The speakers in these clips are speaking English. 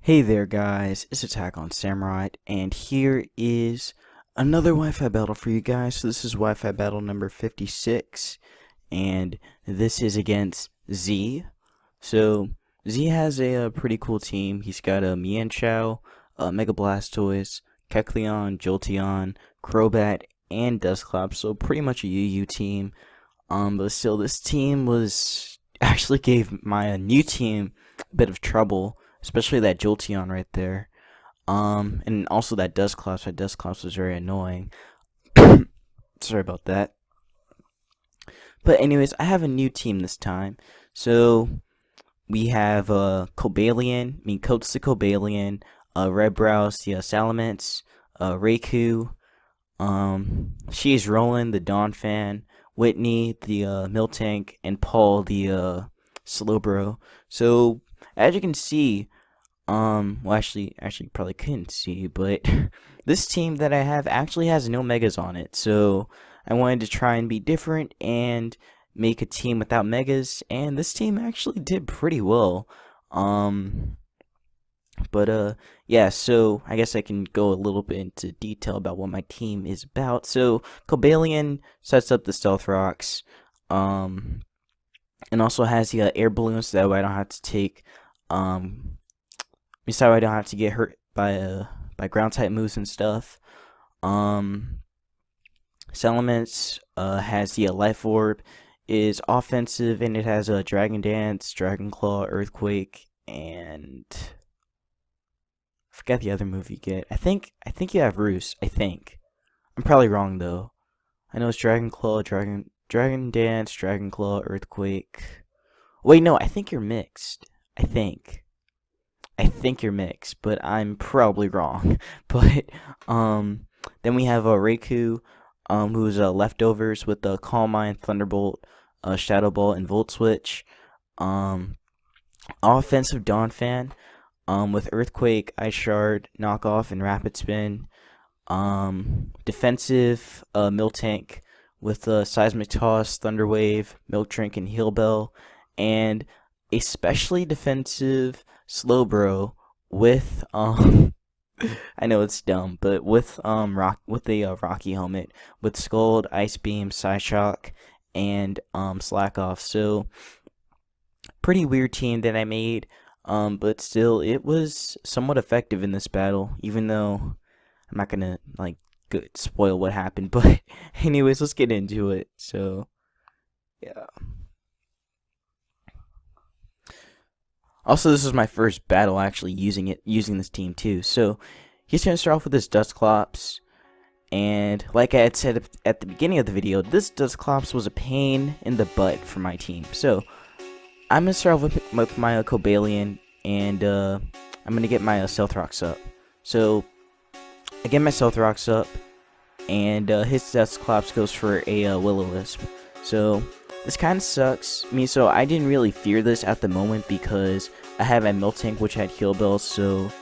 Hey there guys, it's Attack on Samurai, and here is another Wi-Fi battle for you guys. So this is Wi-Fi battle number 56, and this is against Z. So Z has a pretty cool team. He's got a Mienshao, Mega Blastoise, Kecleon, Jolteon, Crobat, and Dusclops. So pretty much a UU team. But still, this team was actually gave my new team a bit of trouble. Especially that Jolteon right there. And also that Dusclops. That Dusclops was very annoying. Sorry about that. But anyways, I have a new team this time. So we have Cobalion, Coats the Cobalion, Redbrows, the Salamence, Raikou, She's Roland, the Donphan, Whitney, the Miltank, and Paul, the Slowbro. So as you can see, well, actually, you probably couldn't see, but this team that I have actually has no megas on it. So I wanted to try and be different and make a team without megas, and this team actually did pretty well. Yeah, so I guess I can go a little bit into detail about what my team is about. So Cobalion sets up the Stealth Rocks, and also has the air balloons, so that way I don't have to take so I don't have to get hurt by ground type moves and stuff. Salamence has the Life Orb, is offensive, and it has a Dragon Dance, Dragon Claw, Earthquake, and I forget the other move you get. I think you have Roost. I think I'm probably wrong though. I know it's Dragon Claw, Dragon Dance, Dragon Claw, Earthquake. Wait, no, I think you're mixed. I think you're mixed, but I'm probably wrong. But then we have Raikou, who's leftovers with the Calm Mind, Thunderbolt, Shadow Ball, and Volt Switch. Offensive Donphan, with Earthquake, Ice Shard, Knockoff, and Rapid Spin. Defensive Miltank with Seismic Toss, Thunder Wave, Milk Drink, and Heal Bell, and especially defensive Slowbro with I know it's dumb, but with a Rocky Helmet with Scald, Ice Beam, Psyshock, and Slack Off. So pretty weird team that I made, but still it was somewhat effective in this battle, even though I'm not gonna spoil what happened. But anyways, let's get into it. So yeah. Also, this is my first battle actually using this team too. So he's gonna start off with this Dusclops, and like I had said at the beginning of the video, this Dusclops was a pain in the butt for my team. So I'm gonna start off with my Cobalion, and I'm gonna get my Stealth Rocks up. So I get my Stealth Rocks up, and his Dusclops goes for a Will-O-Wisp. So this kind of sucks. So I didn't really fear this at the moment because I had my Miltank, which had Heal Bell, so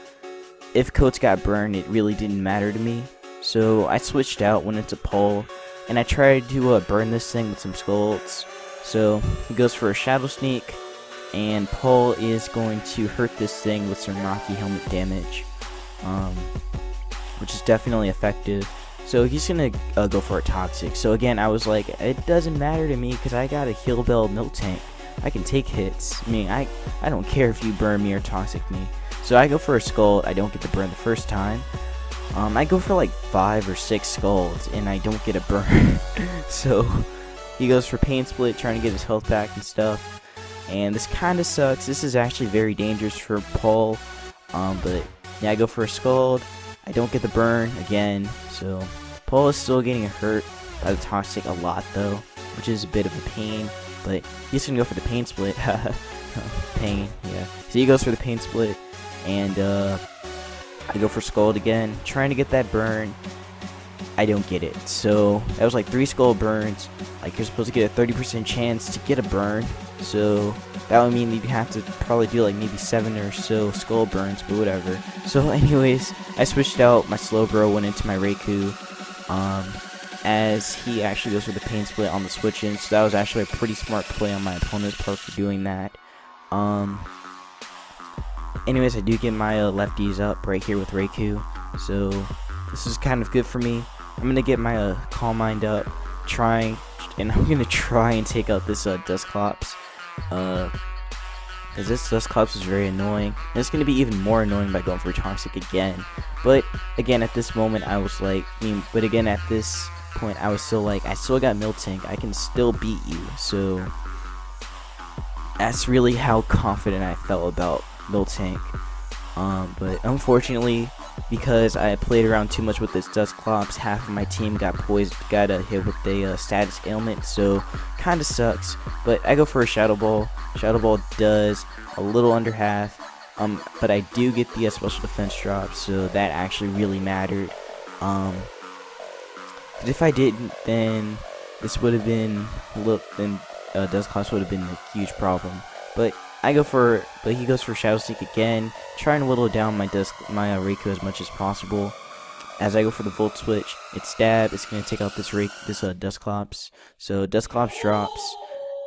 if Coats got burned, it really didn't matter to me. So I switched out, went into Paul, and I tried to burn this thing with some Scalds. So he goes for a Shadow Sneak, and Paul is going to hurt this thing with some Rocky Helmet damage, which is definitely effective. So he's gonna go for a Toxic. So again, I was like, it doesn't matter to me because I got a Heal Bell Miltank. I can take hits. I don't care if you burn me or Toxic me. So I go for a Scald. I don't get the burn the first time. I go for like 5 or 6 Scalds and I don't get a burn. So he goes for Pain Split, trying to get his health back and stuff. And this kind of sucks. This is actually very dangerous for Paul. But yeah, I go for a Scald. I don't get the burn again, so Paul is still getting hurt by the Toxic a lot though, which is a bit of a pain, but he's gonna go for the Pain Split. Pain, yeah. So he goes for the Pain Split, and I go for Scald again, trying to get that burn. I don't get it. So that was like 3 Scald burns. Like, you're supposed to get a 30% chance to get a burn, so that would mean you'd have to probably do like maybe 7 or so Scald burns, but whatever. So anyways, I switched out my Slowbro, went into my Raikou, as he actually goes for the Pain Split on the switch-in, so that was actually a pretty smart play on my opponent's part for doing that. anyways, I do get my lefties up right here with Reiku, so this is kind of good for me. I'm gonna get my Calm Mind up, and I'm gonna try and take out this Dusclops, because this Dusclops is very annoying, and it's gonna be even more annoying by going for Toxic again. But again, at this moment, I was like, but again, at this point, I was still like, I still got Miltank, I can still beat you. So that's really how confident I felt about Miltank. But unfortunately, because I played around too much with this Dusclops, half of my team got hit with a status ailment, so kind of sucks. But I go for a Shadow Ball. Shadow Ball does a little under half, but I do get the special defense drop, so that actually really mattered. But if I didn't, then this would have been Dusclops would have been a huge problem. But he goes for Shadow Sneak again, trying to whittle down my Reiku as much as possible. As I go for the Volt Switch, it's Stab. It's gonna take out this Dusclops. So Dusclops drops,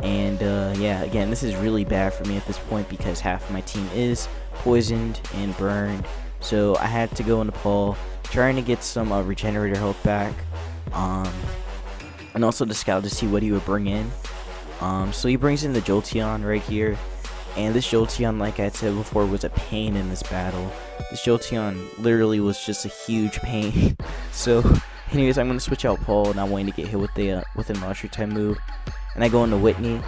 and yeah, again, this is really bad for me at this point because half of my team is poisoned and burned. So I had to go into Paul, trying to get some regenerator health back, and also to scout to see what he would bring in. So he brings in the Jolteon right here, and this Jolteon, like I said before, was a pain in this battle. This Jolteon literally was just a huge pain. So anyways, I'm going to switch out Paul, not wanting to get hit with an electric type move, and I go into Whitney,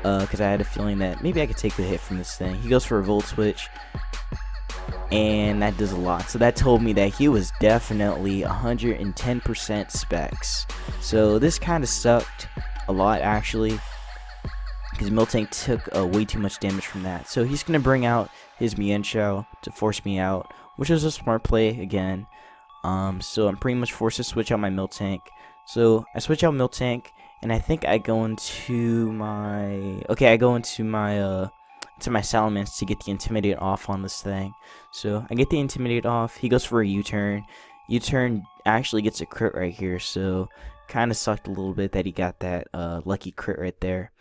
because I had a feeling that maybe I could take the hit from this thing. He goes for a Volt Switch, and that does a lot. So that told me that he was definitely 110% specs. So this kind of sucked a lot, actually, because Miltank took way too much damage from that. So he's going to bring out his Mienshao to force me out, which is a smart play again. So I'm pretty much forced to switch out my Miltank. So I switch out Miltank, and I think I go into my to my Salamence to get the Intimidate off on this thing. So I get the Intimidate off. He goes for a U-turn. U-turn actually gets a crit right here, so kind of sucked a little bit that he got that lucky crit right there.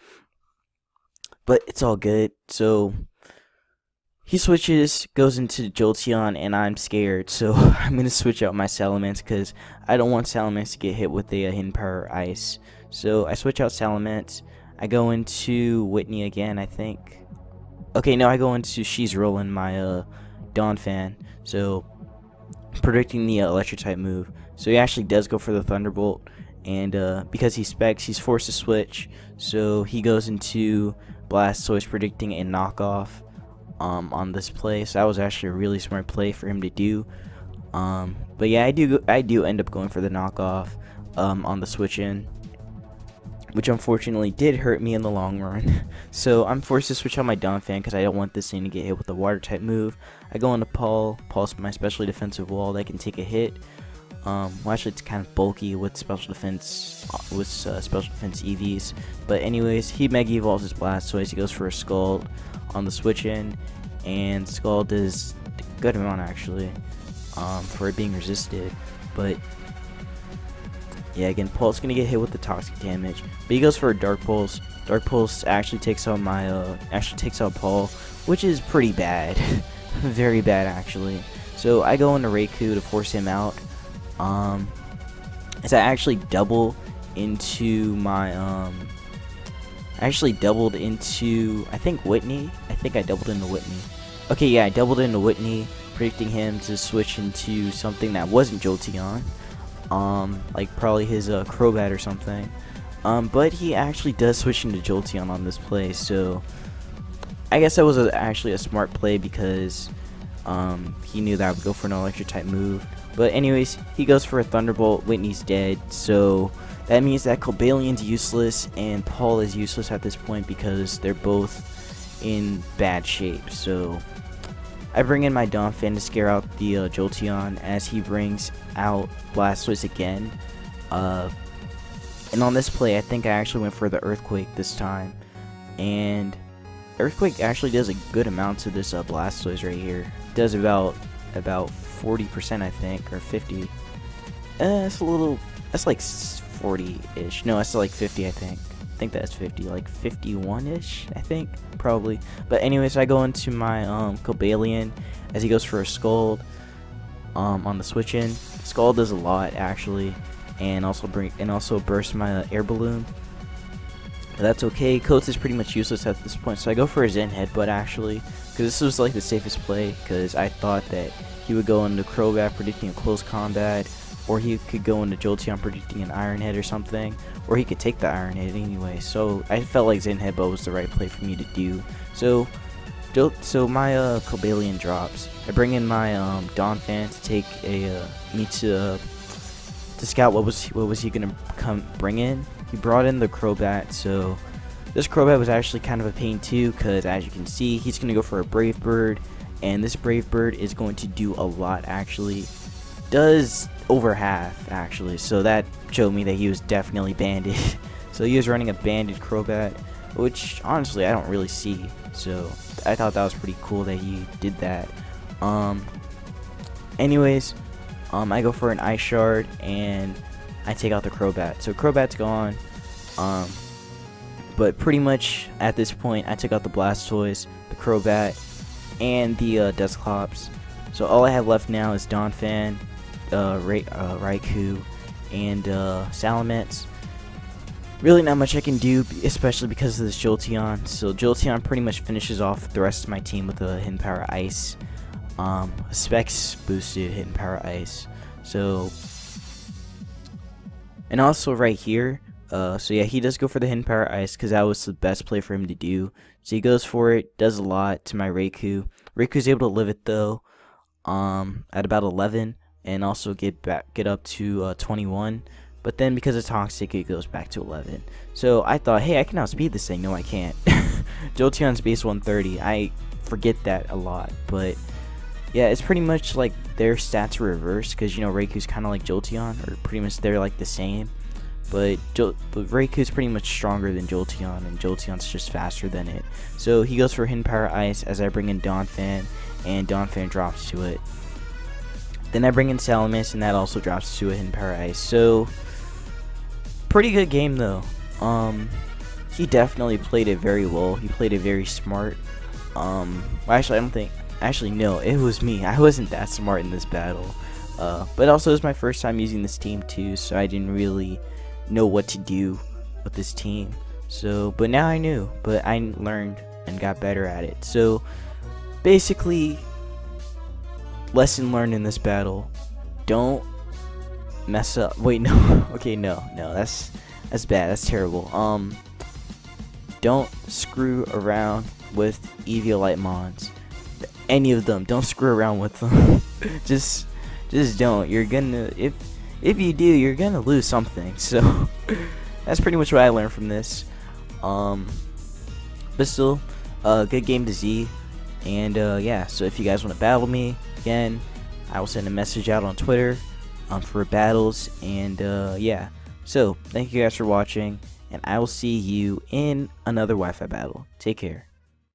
But it's all good. So he switches, goes into Jolteon, and I'm scared. So I'm going to switch out my Salamence because I don't want Salamence to get hit with a Hidden Power Ice. So I switch out Salamence. I go into Whitney again, I think. Okay, no, I go into She's Rolling, my Donphan. So predicting the electric type move. So he actually does go for the Thunderbolt. And because he specs, he's forced to switch. So he goes into Blastoise, predicting a knockoff on this play. So that was actually a really smart play for him to do. But yeah, I do end up going for the knockoff on the switch in, which unfortunately did hurt me in the long run. So I'm forced to switch out my Donphan because I don't want this thing to get hit with a water type move. I go into Paul. Paul's my specially defensive wall that can take a hit. Well, actually, it's kind of bulky with special defense EVs. But anyways, he Mega Evolves his Blastoise. He goes for a Scald on the switch in, and Scald does a good amount actually for it being resisted. But yeah, again, Paul's gonna get hit with the toxic damage, but he goes for a Dark Pulse. Dark Pulse actually takes out Paul, which is pretty bad, very bad actually. So I go into Reiku to force him out. As I actually double into my I doubled into Whitney. I think I doubled into Whitney. Okay, yeah, I doubled into Whitney, predicting him to switch into something that wasn't Jolteon. Like probably his Crobat or something. But he actually does switch into Jolteon on this play, so I guess that was actually a smart play because he knew that I would go for an electric type move. But anyways, he goes for a Thunderbolt. Whitney's dead, so that means that Cobalion's useless and Paul is useless at this point because they're both in bad shape. So I bring in my Donphan to scare out the Jolteon as he brings out Blastoise again. And on this play, I think I actually went for the Earthquake this time. And Earthquake actually does a good amount to this Blastoise right here. It does about 40%, I think, or 50. That's like 40-ish. No, that's like 50, I think. think that's 50, like 51-ish, I think, probably. But anyways, I go into my Cobalion as he goes for a Scald on the switch in. Scald does a lot actually, and also burst my air balloon. But that's okay. Coates is pretty much useless at this point, so I go for a Zen Headbutt actually, because this was like the safest play, because I thought that he would go into Crobat predicting a close combat, or he could go into Jolteon predicting an Iron Head or something, or he could take the Iron Head anyway. So I felt like Zen Headbutt was the right play for me to do. So my Cobalion drops. I bring in my Donphan to take to scout what was he gonna bring in. He brought in the Crobat, so this Crobat was actually kind of a pain too, because as you can see, he's gonna go for a Brave Bird, and this Brave Bird is going to do a lot actually. Does over half actually, so that showed me that he was definitely banded. So he was running a banded Crobat, which honestly I don't really see, so I thought that was pretty cool that he did that. Anyways, I go for an Ice Shard and I take out the Crobat, so Crobat's gone. But pretty much at this point I took out the Blastoise, the Crobat, and the Dusclops. So all I have left now is Donphan, Raikou, and Salamence. Really not much I can do, especially because of this Jolteon. So Jolteon pretty much finishes off the rest of my team with a Hidden Power Ice, a Specs boosted Hidden Power Ice. So, and also right here, so yeah, he does go for the Hidden Power Ice because that was the best play for him to do. So he goes for it, does a lot to my Raikou. Raikou's able to live it though, at about 11, and also get up to 21. But then because of Toxic, it goes back to 11. So I thought, hey, I can outspeed this thing. No, I can't. Jolteon's base 130. I forget that a lot, but yeah, it's pretty much like their stats are reversed, because you know Raikou's kind of like Jolteon, or pretty much they're like the same. But Raikou's pretty much stronger than Jolteon, and Jolteon's just faster than it. So he goes for Hidden Power Ice as I bring in Donphan, and Donphan drops to it. Then I bring in Salamence, and that also drops to a Hidden Power Ice. So pretty good game though. He definitely played it very well. He played it very smart. Well, actually, I don't think. Actually, no, it was me. I wasn't that smart in this battle. But also, it was my first time using this team too, so I didn't really know what to do with this team. So, but now I knew. But I learned and got better at it. So, basically, lesson learned in this battle: don't mess up. Wait, no. Okay, no, that's bad. That's terrible. Don't screw around with Eviolite mons. Any of them. Don't screw around with them. just don't. You're gonna, if you do, you're gonna lose something. So that's pretty much what I learned from this. But still, good game to Z. And yeah, so if you guys want to battle me again, I will send a message out on Twitter for battles. And yeah, so thank you guys for watching, and I will see you in another Wi-Fi battle. Take care.